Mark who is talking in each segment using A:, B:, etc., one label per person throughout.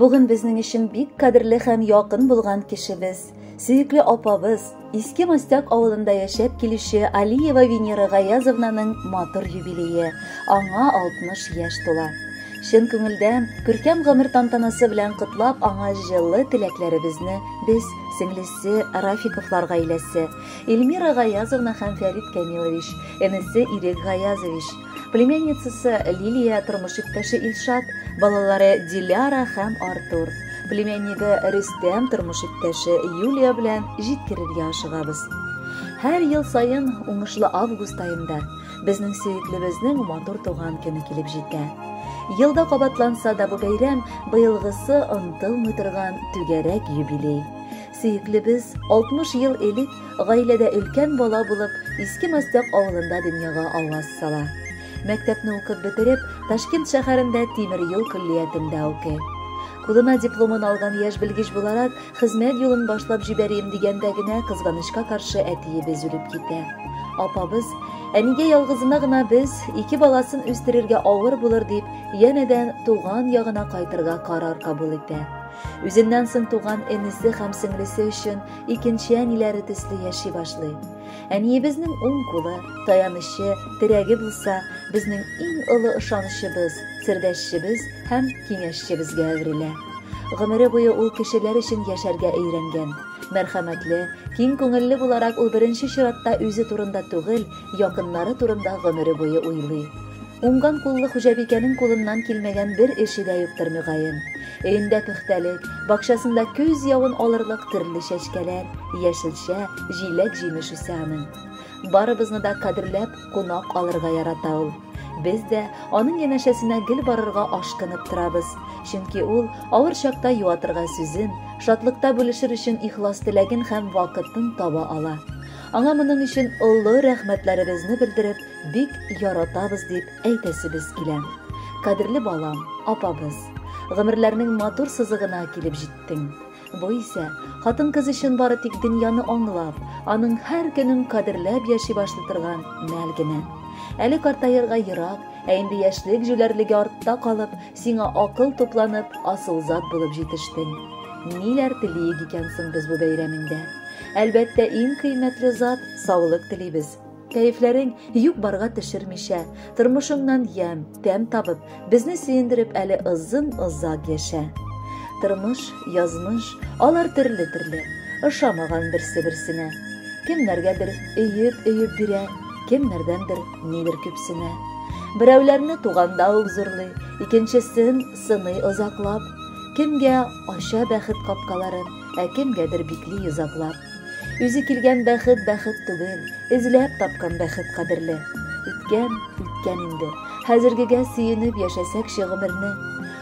A: Бүген безнең өчен бик кадерле һәм якын булган кешебез, сөекле апабыз, Иске Мастак авылында яшәп килүче Алиева Венера Гаязовнаның матур юбилее. Аңа 60 яшь тула. Шын күңелдән, күркәм гомер тантанасы белән котлап, аңа җылы теләкләребезне без, сеңлесе Рафиковлар гаиләсе, Эльмира Гаязовна һәм Фәрит Камилович, энесе Ирек Гаязович, племянницасы Лилия, тормыш иптәше Илшат, балалары Диляра һәм Артур, племянниге Рөстәм, тормыш иптәше Юлия белән җиткерергә ашыгабыз. Һәр ел сайын уңышлы август айында безнең сөеклебезнең матур туган көне килеп җитә. Елда кабатланса да бу бәйрәм быелгысы онытылмый торган түгәрәк юбилей. Сөеклебез 60 ел элек гаиләдә өлкән бала булып Иске Мастак авылында дөньяга аваз сала. Мәктәпне укып бетереп, Ташкент шәһәрендә тимер юл көллиятендә укый. Кулына дипломын алган яшь белгеч буларак, хезмәт юлын башлап җибәрим дигәндә генә кызганычка каршы әтиебез үлеп китә. Апабыз, әнигә ялгызына гына без 2 баласын үстерергә авыр булыр дип, янәдән туган ягына кайтырга карар кабул итә. Үзеннән соң туган энесе һәм сеңлесе өчен икенче әниләре төсле яши башлый. Әниебезнең уң кулы, таянычы, терәге булса, безнең иң олы ышанычыбыз, сердәшчебез һәм киңәшчебезгә әверелә. Гомере буе ул кешеләр өчен яшәргә өйрәнгән. Мәрхәмәтле, киң күңелле буларак ул беренче чиратта үзе турында түгел, якыннары турында гомере буе уйлый. Уңган куллы хуҗабикәнең кулыннан килмәгән бер эше дә юктыр мөгаен. Өендә пөхтәлек, бакчасында көз явын алырлык төрле чәчкәләр, яшелчә, җиләк җимеш үсә аның. Барыбызны да кадерләп, кунак алырга ярата ул. Без дә аның янәшәсенә гел барырга ашкынып торабыз, чөнки ул авыр чакта юатырга сүзен, шатлыкта бүлешер өчен ихлас теләген һәм вакытын таба ала. Аңа моның өчен олы рәхмәтләребезне белдереп, бик яратабыз дип әйтәсебез килә. Кадерле балам, апабыз, гомерләрнең матур сызыгына килеп җиттең. Бу исә хатын-кыз өчен бары тик дөньяны аңлап, аның һәр көнен кадерләп яши башлый торган мәл генә. Әле картаерга ерак, ә инде яшьлек җүләрлеге артта калып, сиңа акыл тупланып, асыл зат булып җитештең. Ниләр телиек икән соң без бу бәйрәмендә? Әлбәттә, иң кыйммәтле зат саулык телибез. Кәефләрең юк барга төшермичә, тормышыңнан ям, тәм табып, безне сөендереп әле озын-озак яшә. Тормыш, язмыш, алар төрле-төрле, ошамаган берсе-берсенә. Кемнәргәдер өеп бирә, кемнәрдәндер нидер күпсенә. Берәүләрне туганда ук зурлый, икенчесен сыный озаклап, кемгә ача бәхет капкаларын, ә кемгәдер бикли йозаклап. Үзе килгән бәхет түгел, эзләп тапкан бәхет кадерле. Үткән инде. Хәзергегә сөенеп яшәсәк гомерне.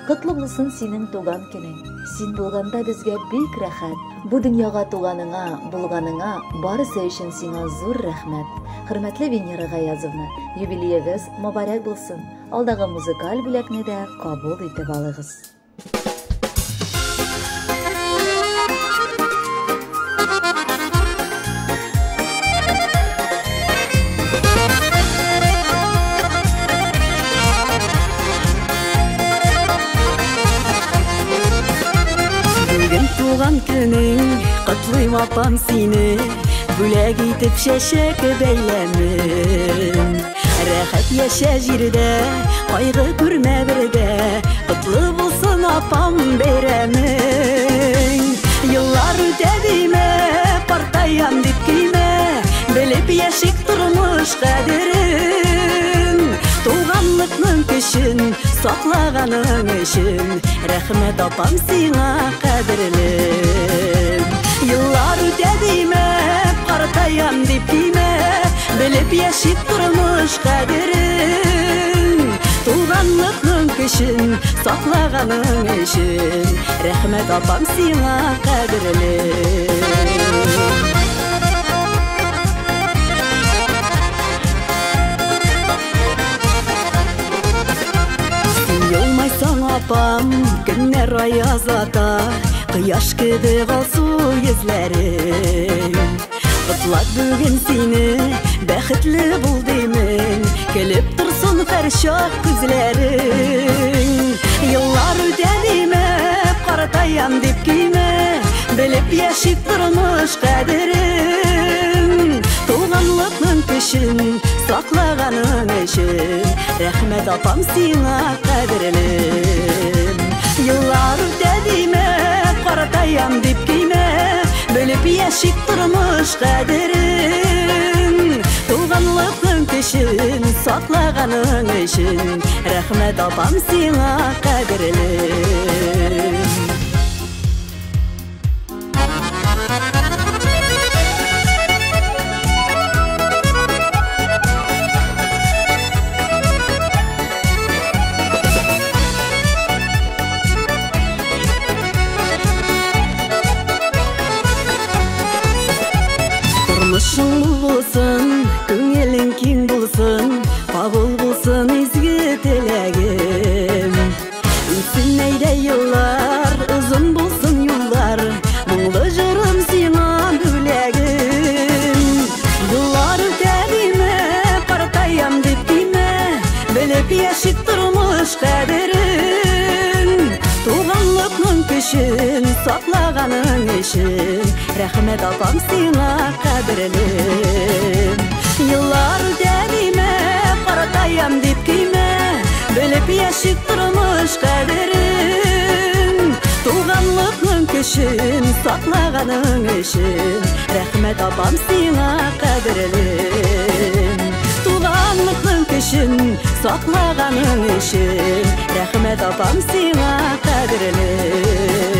A: Котлы булсын синең туган көнең. Син булганда безгә бик рәхәт. Бу дөньяга туганыңа, булганыңа барысы өчен сиңа зур рәхмәт. Хөрмәтле Венера Гаязовна, юбилеегыз мөбарәк булсын. Алдагы музыкаль бүләкне дә кабул итеп алыгыз.
B: Туган көнең, котлыйм апам сине, бүләк итеп чәчәк бәйләмен. Рәхәт яшә җирдә, кайгы күрмә бергә, котлы булсын апам бәйрәмең. Еллар үтә димә, картаям дип килмә, белеп яшик тормыш кадерен. Туганлыкның көчен саклаганың өчен, рәхмәт апам сиңа кадерлем. Еллар үтә димә, картаям дип килмә, белеп яшик тормыш кадерен. Туганлыкның көчен саклаганың өчен, рәхмәт апам сиңа кадерлем. Апам көннәр аязлата, кояш кебек алсу йөзләрең. Котлап бүген сине, бәхетле бул димен, көлеп торсын һәр чак күзләрең. Еллар үтә димә, Каратаям дип кийме, белеп яшик тормыш кадерин. Туганлыкның көчен саклаганың өчен рәхмәт апам сиңа кадерлем. Еллар үтә диме, каратаям дип кийме, белеп яшик тормыш кадерин. Туганлыкның көчен саклаганың өчен рәхмәт апам сиңа кадерлем. Тормышың булсын, күңелең киң булсын, кабул булсын изге теләгем. Үтсен әйдә еллар, озын булсын юллар, моңлы җырым сиңа бүләгем. Еллар үтә диме, каратаям дип кийме, белеп яшик тормыш кадерин. Туганлыкның көчен саклаганың өчен рәхмәт апам сиңа кадерлем. Еллар үтә диме, каратаям дип кийме, белеп яшик тормыш кадерин. Туганлыкның көчен саклаганың өчен рәхмәт апам сиңа кадерлем. Туганлыкның көчен саклаганың өчен рәхмәт апам сиңа кадерлем.